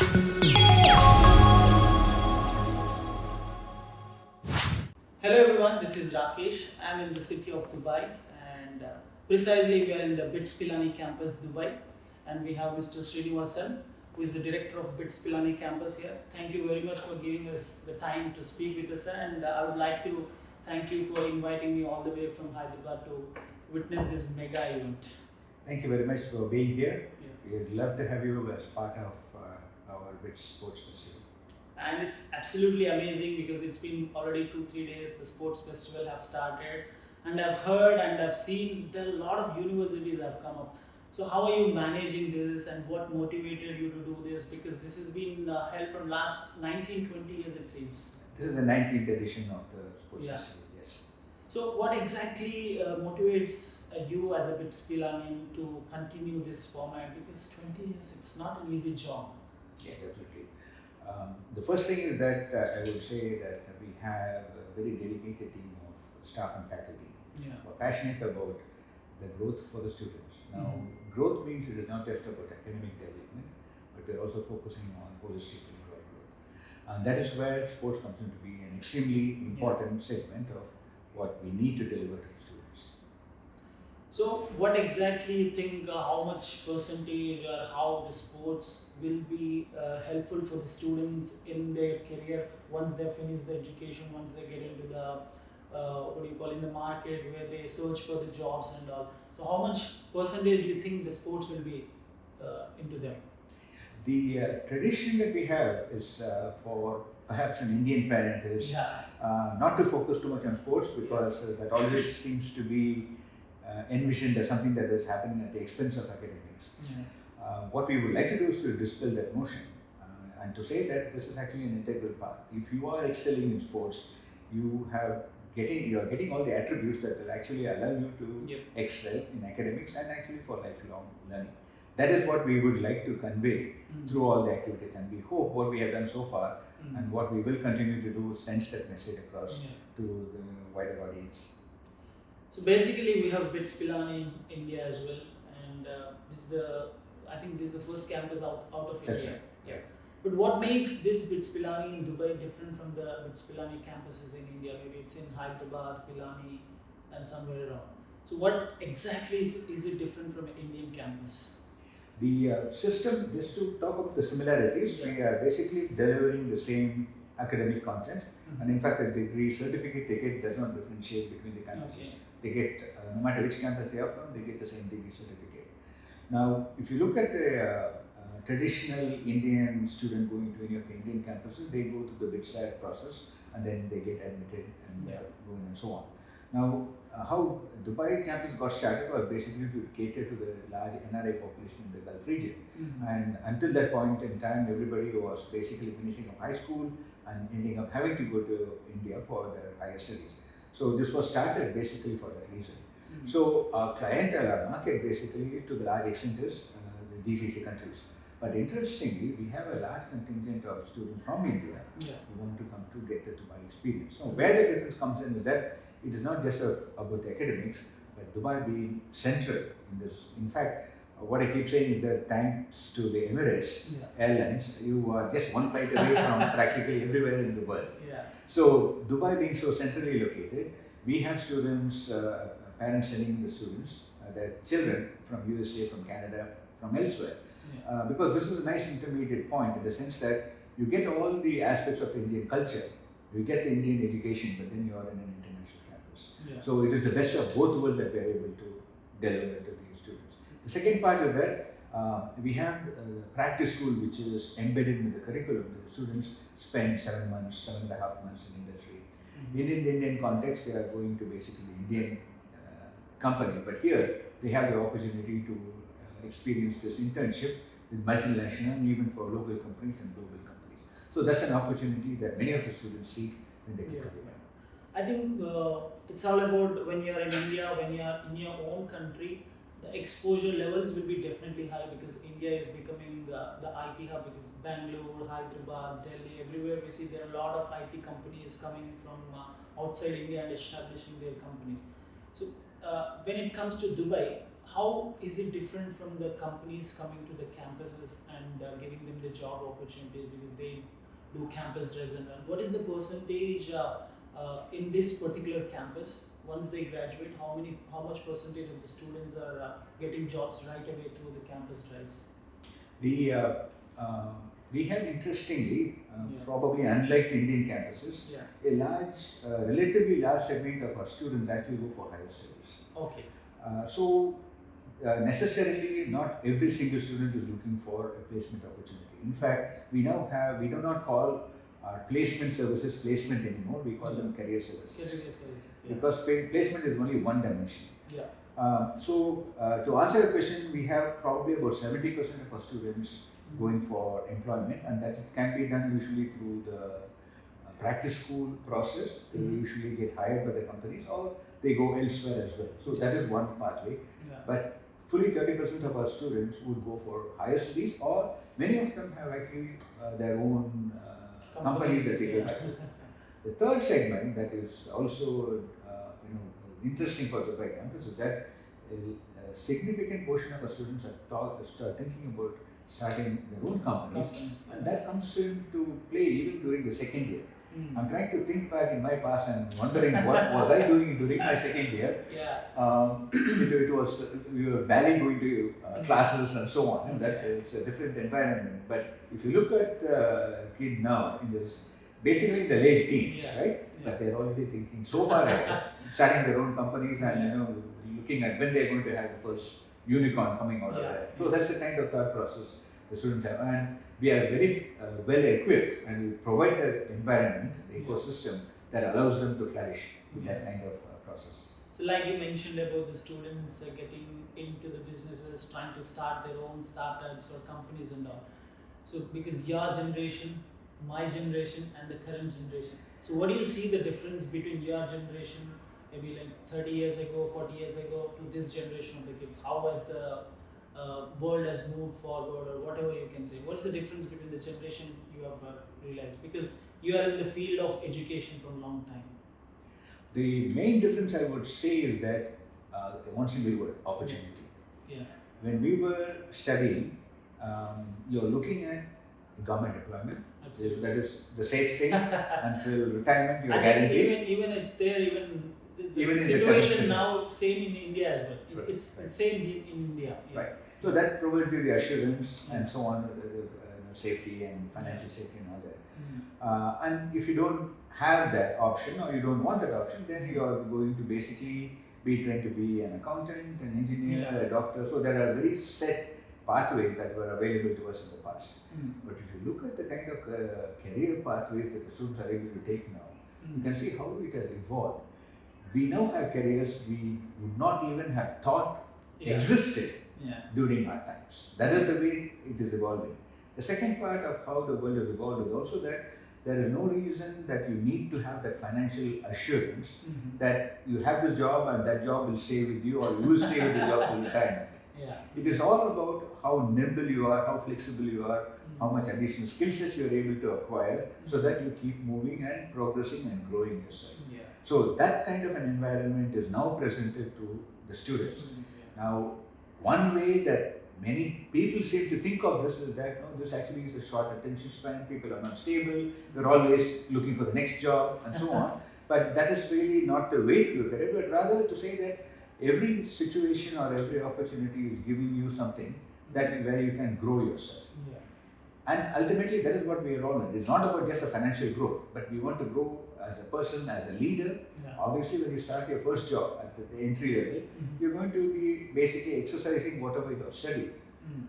Hello everyone, this is Rakesh. I'm in the city of Dubai and precisely we are in the BITS Pilani campus, Dubai, and we have Mr. Srinivasan, who is the director of BITS Pilani campus here. Thank you very much for giving us the time to speak with us, sir, and I would like to thank you for inviting me all the way from Hyderabad to witness this mega event. Thank you very much for being here. Yeah. We'd love to have you as part of our BITS Sports Festival. And it's absolutely amazing because it's been already 2-3 days the sports festival have started, and I've heard and I've seen there are a lot of universities have come up. So how are you managing this and what motivated you to do this, because this has been held from last 19-20 years it seems. This is the 19th edition of the Sports Yeah. Festival, yes. So what exactly motivates you as a BITS Pilani to continue this format, because 20 years it's not an easy job. Yeah, definitely. The first thing is that I would say that we have a very dedicated team of staff and faculty Yeah. who are passionate about the growth for the students. Now, growth means it is not just about academic development, but we're also focusing on holistic overall growth. And that is where sports comes into be an extremely important segment of what we need to deliver to the students. So, what exactly you think? How much percentage or how the sports will be helpful for the students in their career once they finish the education, once they get into the what do you call in the market where they search for the jobs and all. So, how much percentage do you think the sports will be into them? The tradition that we have is for perhaps an Indian parent is Yeah. not to focus too much on sports, because that always seems to be envisioned as something that is happening at the expense of academics. Yeah. What we would like to do is to dispel that notion and to say that this is actually an integral part. If you are excelling in sports, you are getting all the attributes that will actually allow you to excel in academics and actually for lifelong learning. That is what we would like to convey through all the activities, and we hope what we have done so far and what we will continue to do sends that message across to the wider audience. So basically, we have BITS Pilani in India as well, and I think this is the first campus out of That's India. right. Yeah. But what makes this BITS Pilani in Dubai different from the BITS Pilani campuses in India? Maybe it's in Hyderabad, Pilani, and somewhere around. So what exactly is it different from an Indian campus? The system, just to talk about the similarities, we are basically delivering the same academic content, and in fact, the degree certificate they get does not differentiate between the campuses. Okay. They get, no matter which campus they are from, they get the same degree certificate. Now, if you look at the traditional Indian student going to any of the Indian campuses, they go through the BITS process and then they get admitted and go in and so on. Now, how Dubai campus got started was basically to cater to the large NRI population in the Gulf region. And until that point in time, everybody was basically finishing up high school and ending up having to go to India for their higher studies. So this was started basically for that reason. So our clientele, our market basically to the large extent is the GCC countries. But interestingly, we have a large contingent of students from India who want to come to get the Dubai experience. So where the difference comes in is that it is not just about the academics, but Dubai being central in this. In fact, what I keep saying is that thanks to the Emirates Airlines, you are just one flight away from practically everywhere in the world. So Dubai being so centrally located, we have students, parents sending the students, their children from USA, from Canada, from elsewhere. Because this is a nice intermediate point in the sense that you get all the aspects of the Indian culture, you get the Indian education, but then you are in an international campus. So it is the best of both worlds that we are able to deliver to these students. The second part is that we have practice school which is embedded in the curriculum. The students spend 7 months, 7.5 months in industry. In the Indian context, they are going to basically Indian company, but here they have the opportunity to experience this internship with multinational and even for local companies and global companies. So that's an opportunity that many of the students seek when they come to Dubai. I think it's all about when you are in India, when you are in your own country, the exposure levels will be definitely high because India is becoming the IT hub, because Bangalore, Hyderabad, Delhi, everywhere we see there are a lot of IT companies coming from outside India and establishing their companies. So when it comes to Dubai, how is it different from the companies coming to the campuses and giving them the job opportunities, because they do campus drives and all? What is the percentage in this particular campus once they graduate? How much percentage of the students are getting jobs right away through the campus drives? The we have interestingly, Yeah. probably unlike the Indian campuses, Yeah. a relatively large segment of our students actually go for higher studies. Okay. So necessarily not every single student is looking for a placement opportunity. In fact, we do not call our placement services placement anymore. We call them career services. Career services. Yeah. Because placement is only one dimension. Yeah. To answer the question, we have probably about 70% of our students going for employment, and that can be done usually through the practice school process. They usually get hired by the companies, or they go elsewhere as well. So that is one pathway. Yeah. But fully 30% of our students would go for higher studies, or many of them have actually their own companies that they go back to. The third segment that is also interesting for the campus is that a significant portion of our students are thinking about starting their own companies, and that comes into play even during the second year. I'm trying to think back in my past and wondering what was I doing during my second year. Yeah. It was we were barely going to classes and so on, and that it's a different environment. But if you look at kid now in this, basically the late teens, right? But they're already thinking so far ahead, starting their own companies, and looking at when they're going to have the first unicorn coming out of there. So that's the kind of thought process the students have, and we are very well equipped, and we provide the environment, the ecosystem that allows them to flourish with that kind of process. So like you mentioned about the students getting into the businesses, trying to start their own startups or companies and all. So because your generation, my generation and the current generation. So what do you see the difference between your generation, maybe like 30 years ago, 40 years ago, to this generation of the kids? How has the world has moved forward, or whatever you can say? What's the difference between the generation you have realized? Because you are in the field of education for a long time. The main difference I would say is that one single word: opportunity. Yeah. When we were studying, you're looking at government employment. Absolutely. That is the safe thing until retirement. You're I think guaranteed. even it's there. Even Even in the situation current now same in India as well. Right. It's the same in India. Yeah. Right. So that provides you the assurance and so on, safety and financial safety and all that. And if you don't have that option, or you don't want that option, then you are going to basically be trained to be an accountant, an engineer, a doctor. So there are very set pathways that were available to us in the past. But if you look at the kind of career pathways that the students are able to take now, you can see how it has evolved. We now have careers we would not even have thought existed during our times. That is the way it is evolving. The second part of how the world has evolved is also that there is no reason that you need to have that financial assurance that you have this job and that job will stay with you, or you will stay with the job till retirement. It is all about how nimble you are, how flexible you are, how much additional skill sets you are able to acquire, so that you keep moving and progressing and growing yourself. So that kind of an environment is now presented to the students. Now, one way that many people seem to think of this is that this actually is a short attention span, people are not stable, they're always looking for the next job and so on. But that is really not the way to look at it, but rather to say that every situation or every opportunity is giving you something where you can grow yourself. And ultimately, that is what we are all in. It's not about just a financial growth, but we want to grow as a person, as a leader. Obviously, when you start your first job at the entry level, you're going to be basically exercising whatever you have studied.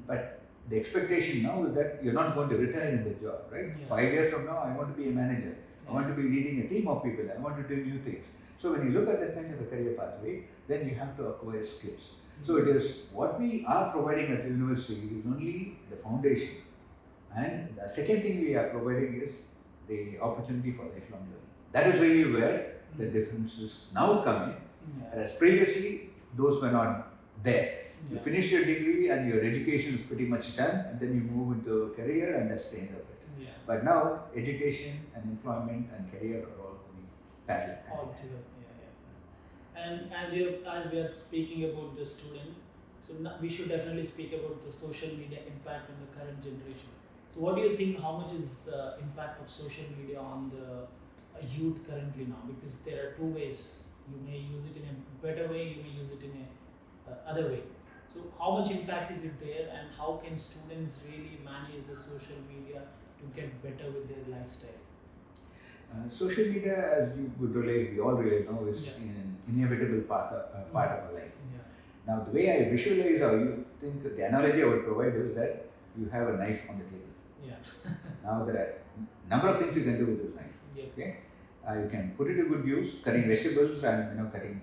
But the expectation now is that you're not going to retire in the job, right? 5 years from now, I want to be a manager. I want to be leading a team of people. I want to do new things. So when you look at that kind of a career pathway, then you have to acquire skills. So it is what we are providing at the university is only the foundation. And the second thing we are providing is the opportunity for lifelong learning. That is really where the differences now come in. Whereas previously, those were not there. You finish your degree and your education is pretty much done, and then you move into a career, and that's the end of it. But now, education and employment and career are all going parallel. All together. And as we are speaking about the students, So we should definitely speak about the social media impact on the current generation. So what do you think? How much is the impact of social media on the youth currently now? Because there are two ways. You may use it in a better way. You may use it in a other way. So how much impact is it there, and how can students really manage the social media to get better with their lifestyle? Social media, as you would realize, we all really know, is Yeah. an inevitable part of our life. Yeah. Now, the way I visualize or you think the analogy I would provide is that you have a knife on the table. Yeah. Now, there are number of things you can do with this knife. Yeah. Okay, you can put it to good use, cutting vegetables and cutting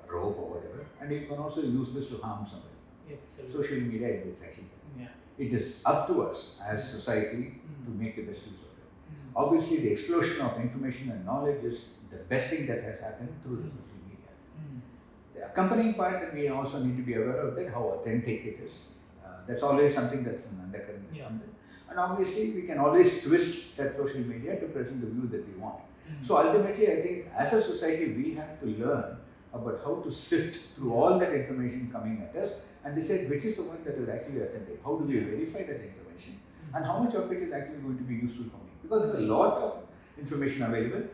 rope or whatever, and you can also use this to harm somebody. Yeah. Absolutely. Social media is exactly that. Yeah. It is up to us as society to Mm. make the best use of it. Mm. Obviously, the explosion of information and knowledge is the best thing that has happened through the Mm. social media. Mm. The accompanying part that we also need to be aware of that how authentic it is. That's always something that's an undercurrent. Yeah. And obviously, we can always twist that social media to present the view that we want. Mm. So ultimately, I think as a society, we have to learn about how to sift through all that information coming at us and decide which is the one that is actually authentic. How do we verify that information, and how much of it is actually going to be useful for me? Because there's a lot of information available,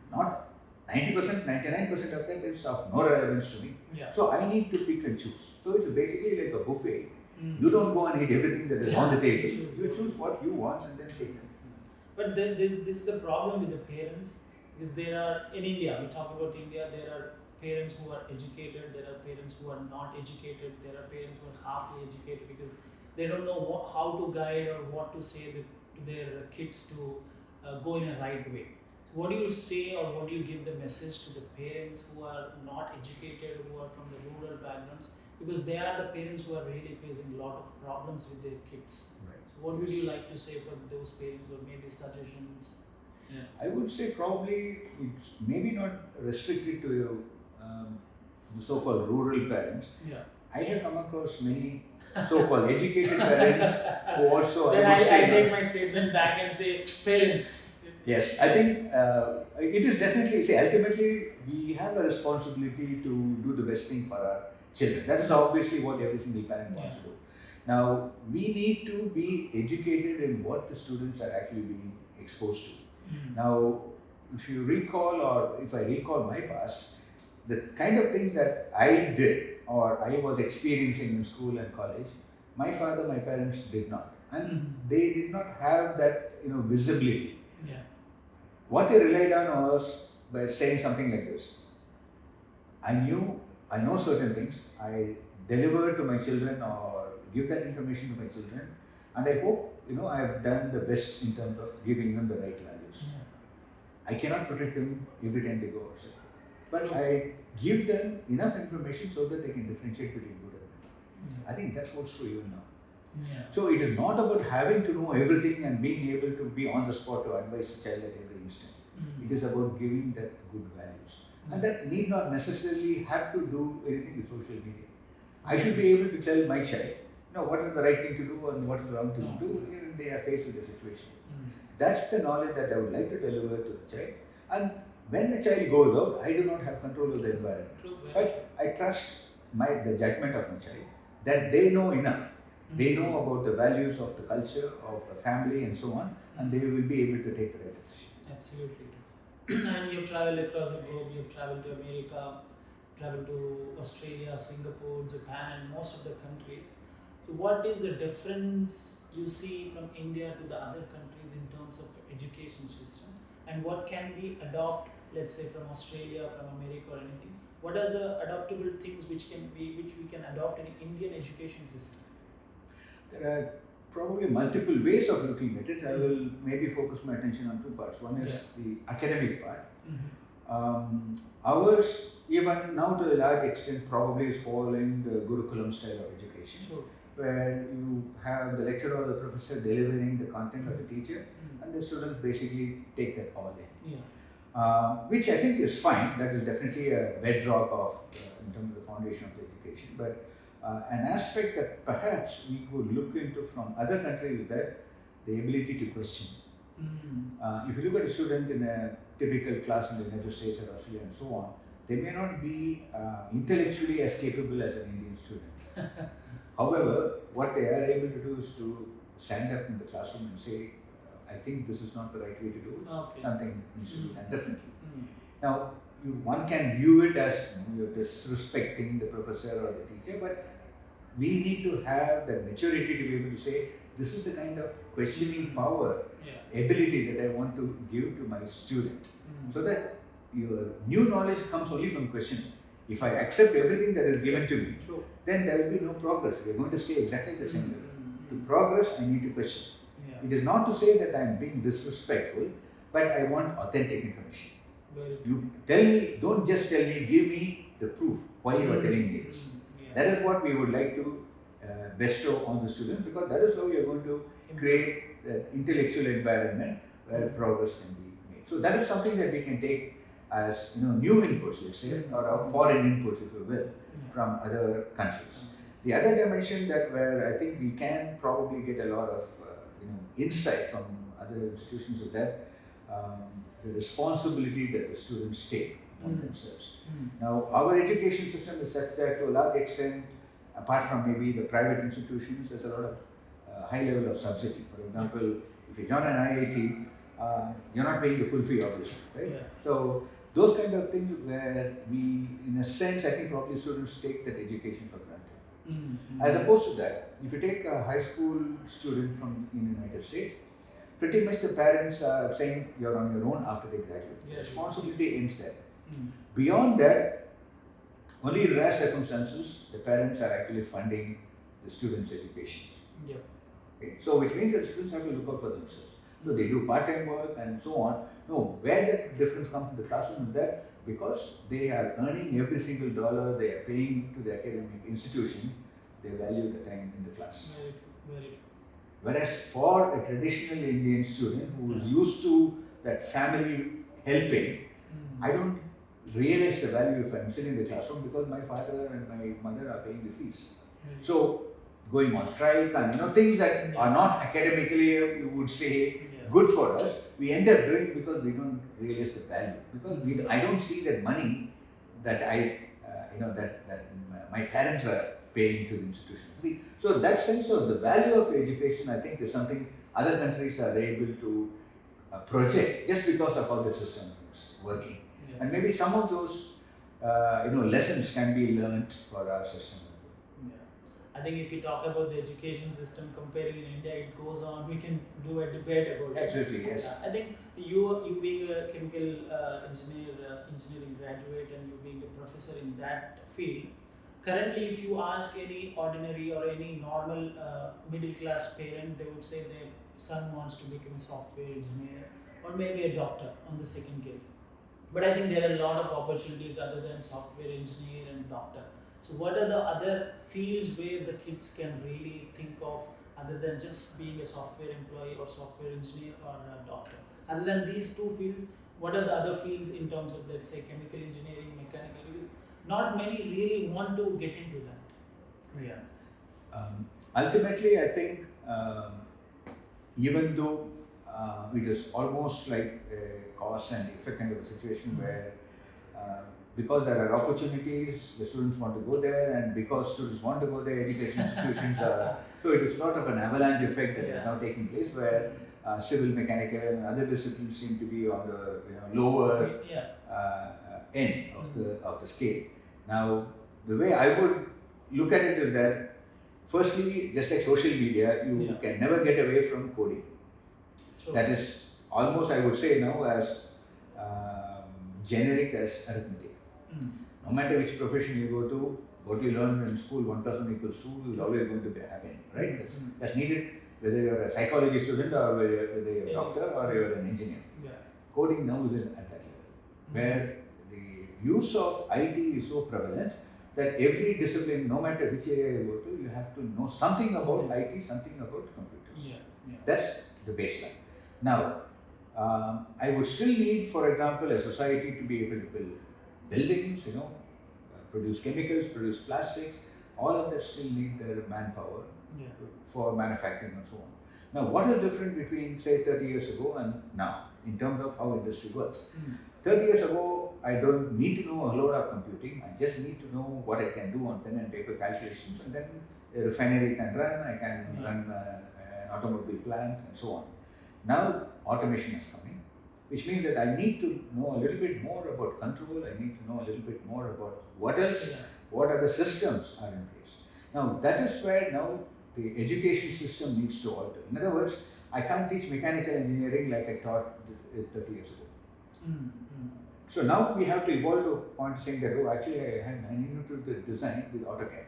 not 90%, 99% of that is of no relevance to me. Yeah. So I need to pick and choose. So it's basically like a buffet. Mm. You don't go and eat everything that is on the table. you choose. You choose what you want and then take them. But then this is the problem with the parents, because there are in India. We talk about India. There are parents who are educated. There are parents who are not educated. There are parents who are halfly educated because they don't know how to guide or what to say to their kids to go in a right way. So what do you say, or what do you give the message to the parents who are not educated, who are from the rural backgrounds? Because they are the parents who are really facing a lot of problems with their kids. Right. So what would you like to say for those parents, or maybe suggestions? Yeah. I would say probably it's maybe not restricted to the so-called rural parents. Yeah. I have come across many so-called educated parents who also Then I would say I take my statement back and say parents. yes, I think it is definitely, see, ultimately we have a responsibility to do the best thing for our children. That is obviously what every single parent wants to do. Now, we need to be educated in what the students are actually being exposed to. Mm. Now, if you recall, or if I recall my past, the kind of things that I did or I was experiencing in school and college, my father, my parents did not. And they did not have that visibility. Yeah. What they relied on was by saying something like this. I know certain things. I deliver to my children or give that information to my children, and I hope I have done the best in terms of giving them the right values. Yeah. I cannot protect them every time they go outside, but True. I give them enough information so that they can differentiate between good and bad. I think that holds true even now. Yeah. So it is not about having to know everything and being able to be on the spot to advise the child at every instant. Mm. It is about giving that good values. And that need not necessarily have to do anything with social media. I should be able to tell my child, what is the right thing to do and what is the wrong thing to do when they are faced with the situation. Mm. That's the knowledge that I would like to deliver to the child. And when the child goes out, I do not have control of the environment. True. But I trust the judgment of my child that they know enough. They know about the values of the culture, of the family and so on, and they will be able to take the right decision. Absolutely. And you've traveled across the globe. You've traveled to America, traveled to Australia, Singapore, Japan, and most of the countries. So what is the difference you see from India to the other countries in terms of education system, and what can we adopt, let's say from Australia, from America or anything? What are the adaptable things which we can adopt in Indian education system? There are probably multiple ways of looking at it. I will maybe focus my attention on two parts. One is the academic part. Mm-hmm. Ours, even now to a large extent, probably is following the Gurukulam style of education, Sure. where you have the lecturer or the professor delivering the content of the teacher, and the students basically take that all in. Yeah. Which I think is fine. That is definitely a bedrock of in terms of the foundation of the education. But an aspect that perhaps we could look into from other countries is that the ability to question. Mm-hmm. If you look at a student in a typical class in the United States or Australia and so on, they may not be intellectually as capable as an Indian student. However, what they are able to do is to stand up in the classroom and say, I think this is not the right way to do it. Okay. Something needs to be done differently. Mm. Now, one can view it as you're disrespecting the professor or the teacher, but we need to have the maturity to be able to say, this is the kind of questioning power, ability that I want to give to my student. So that your new knowledge comes only from questioning. If I accept everything that is given to me, then there will be no progress. We are going to stay exactly the same level. To progress, I need to question. It is not to say that I am being disrespectful, but I want authentic information. You tell me, don't just tell me, give me the proof why you are telling me this. That is what we would like to bestow on the students, because that is how we are going to create that intellectual environment where progress can be made. So that is something that we can take as new inputs, let's say, or foreign inputs, if you will, from other countries. The other dimension that where I think we can probably get a lot of insight from other institutions is that the responsibility that the students take upon themselves. Now, our education system is such that to a large extent, apart from maybe the private institutions, there's a lot of high level of subsidy. For example, if you join an IIT, you're not paying the full fee, obviously, right? So those kind of things where we, in a sense, I think probably students take that education for granted. As opposed to that, if you take a high school student from in the United States, pretty much the parents are saying you're on your own after they graduate. The responsibility ends there. Beyond that, only in rare circumstances, the parents are actually funding the student's education. Okay? So which means that students have to look out for themselves. So they do part-time work and so on. No, where the difference comes in the classroom is that because they are earning every single dollar they are paying to the academic institution, they value the time in the class. Very true. Very true. Whereas for a traditional Indian student who is used to that family helping, I don't realize the value if I'm sitting in the classroom because my father and my mother are paying the fees. So going on strike and things that are not academically, you would say, good for us, we end up doing because we don't realize the value. Because I don't see that money that that my parents are paying to the institution. See, so that sense of the value of the education, I think, is something other countries are able to project just because of how the system is working. And maybe some of those lessons can be learned for our system. I think if we talk about the education system comparing in India, it goes on. We can do a debate about it. Absolutely, yes. I think you being a chemical engineering graduate and you being a professor in that field, currently if you ask any ordinary or any normal middle class parent, they would say their son wants to become a software engineer or maybe a doctor on the second case. But I think there are a lot of opportunities other than software engineer and doctor. So what are the other fields where the kids can really think of other than just being a software employee or software engineer or a doctor? Other than these two fields, what are the other fields in terms of, let's say, chemical engineering, mechanical? Because not many really want to get into that. Ultimately, I think even though it is almost like a cause and effect kind of a situation where because there are opportunities, the students want to go there, and because students want to go there, education institutions are. So it is sort of an avalanche effect that is now taking place where civil, mechanical, and other disciplines seem to be on the lower end of the scale. Now, the way I would look at it is that, firstly, just like social media, you can never get away from coding. That is almost, I would say now, as generic as arithmetic. No matter which profession you go to, what you learn in school, 1 + 1 = 2 is always going to be happening, right? That's needed whether you're a psychology student or whether you're a doctor or you're an engineer. Coding now is at that level, where the use of IT is so prevalent that every discipline, no matter which area you go to, you have to know something about IT, something about computers. That's the baseline. Now, I would still need, for example, a society to be able to build buildings, produce chemicals, produce plastics. All of that still need their manpower for manufacturing and so on. Now, what is different between, say, 30 years ago and now in terms of how industry works? 30 years ago, I don't need to know a lot of computing. I just need to know what I can do on pen and paper calculations, and then a refinery can run, I can run an automobile plant, and so on. Now, automation is coming, which means that I need to know a little bit more about control, I need to know a little bit more about what else, what other systems are in place. Now, that is where now the education system needs to alter. In other words, I can't teach mechanical engineering like I taught it 30 years ago. So now we have to evolve to a point saying that, oh, actually I need to design with AutoCAD.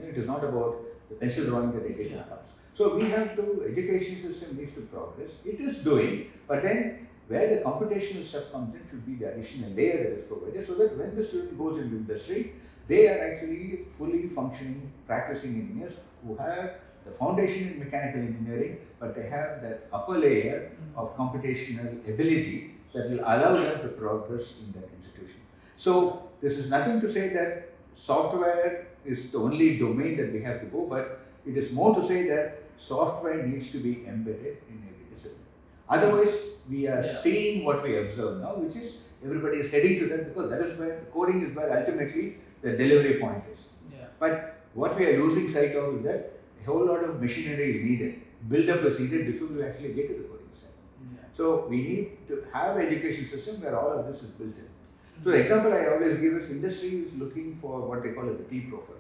It is not about the pencil drawing that I take in class. So we have to, education system needs to progress. It is doing, but then where the computational stuff comes in should be the additional layer that is provided, so that when the student goes into industry, they are actually fully functioning, practicing engineers who have the foundation in mechanical engineering, but they have that upper layer of computational ability that will allow them to progress in that institution. So this is nothing to say that software is the only domain that we have to go, but it is more to say that software needs to be embedded in every discipline. Otherwise, we are seeing what we observe now, which is everybody is heading to that, because that is where the coding is, where ultimately the delivery point is. But what we are losing sight of is that a whole lot of machinery is needed, build-up is needed before we actually get to the coding side. So we need to have an education system where all of this is built in. So the example I always give is industry is looking for what they call as the T profile.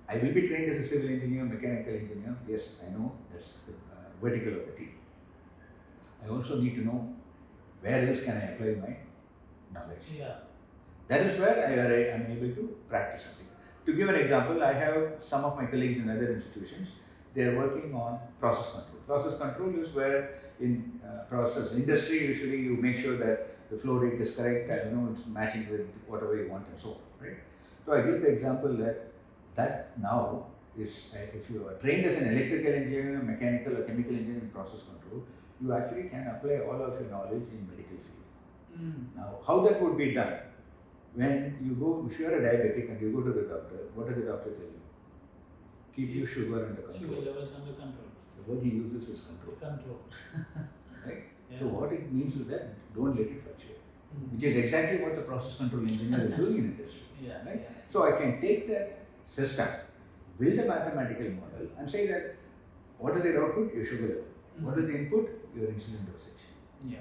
I will be trained as a civil engineer, mechanical engineer. Yes, I know that's the vertical of the T. I also need to know where else can I apply my knowledge. That is where I am able to practice something. To give an example, I have some of my colleagues in other institutions. They are working on process control. Process control is where in process industry, usually you make sure that the flow rate is correct and it's matching with whatever you want and so on, right? So I give the example that now is, if you are trained as an electrical engineer, mechanical or chemical engineer in process control, you actually can apply all of your knowledge in medical field. Now, how that would be done? When you go, if you are a diabetic and you go to the doctor, what does the doctor tell you? Keep your sugar under control. Sugar levels under control. The word he uses is control. Right? So what it means is that don't let it fluctuate. Which is exactly what the process control engineer is doing in industry. Right? So I can take that system, build a mathematical model and say that what is the output? Your sugar level. What is the input? Your insulin dosage.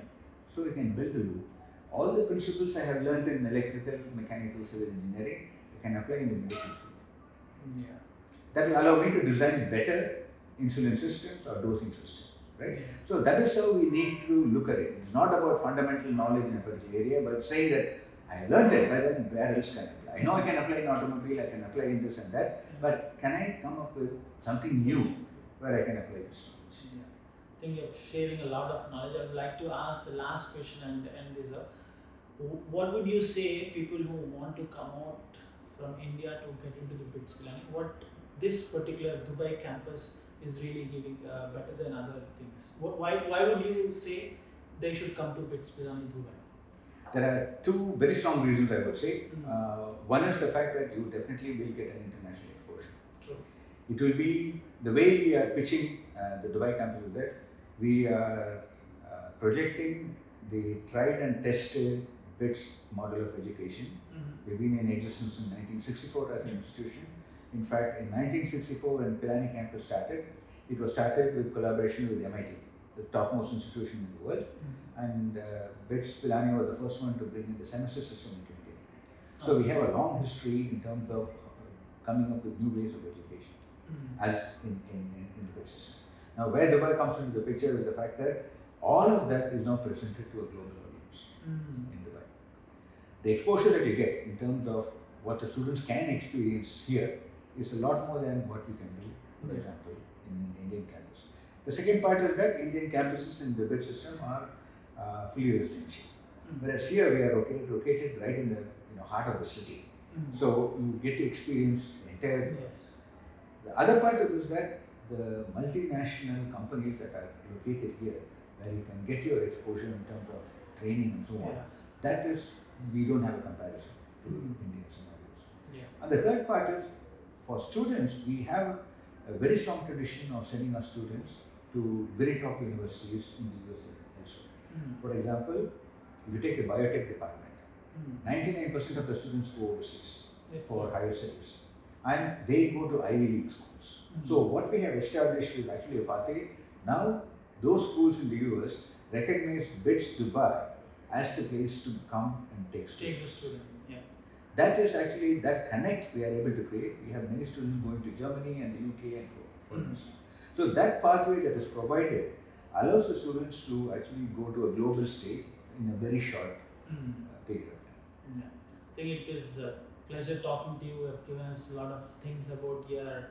So you can build the loop. All the principles I have learned in electrical, mechanical, civil engineering, I can apply in the medical field. That will allow me to design better insulin systems or dosing systems, right? So that is how we need to look at it. It's not about fundamental knowledge in a particular area, but saying that I have learned it, but then where else can I apply? I know I can apply in automobile, I can apply in this and that, but can I come up with something new where I can apply this knowledge? I think you're sharing a lot of knowledge. I would like to ask the last question and end this up. What would you say people who want to come out from India to get into the BITS Pilani? What this particular Dubai campus is really giving better than other things? Why would you say they should come to BITS Pilani Dubai? There are two very strong reasons I would say. One is the fact that you definitely will get an international exposure. True. It will be the way we are pitching the Dubai campus is that we are projecting the tried and tested BITS model of education. We've been in existence in 1964 as an institution. In fact, in 1964 when Pilani campus started, it was started with collaboration with MIT, the topmost institution in the world. And BITS Pilani was the first one to bring in the semester system into India. So we have a long history in terms of coming up with new ways of education as in the BITS system. Now where Dubai comes into the picture is the fact that all of that is now presented to a global audience in Dubai. The exposure that you get in terms of what the students can experience here is a lot more than what you can do, for example, in an Indian campus. The second part is that Indian campuses in the BITS system are fully residential. Whereas here we are located right in the heart of the city. So you get to experience the entire. The other part of this is that the multinational companies that are located here, where you can get your exposure in terms of training and so on, that is, we don't have a comparison to Indian scenarios. And the third part is, for students, we have a very strong tradition of sending our students to very top universities in the US and elsewhere. For example, if you take a biotech department, 99% of the students go overseas for higher studies, and they go to Ivy League schools. So what we have established is actually a pathway. Now those schools in the US recognize BITS Dubai as the place to come and take students. Take the students. Yeah. That is actually that connect we are able to create. We have many students going to Germany and the UK and for instance. So that pathway that is provided allows the students to actually go to a global stage in a very short period of time. Yeah. I think it is a pleasure talking to you. You have given us a lot of things about your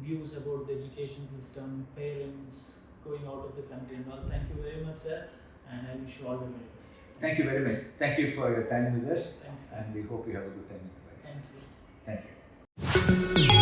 views about the education system, parents going out of the country and all. Thank you very much, sir, and I wish you all the very best. Thank you very much. Thank you for your time with us, Thanks. and we hope you have a good time. Thank you. Thank you.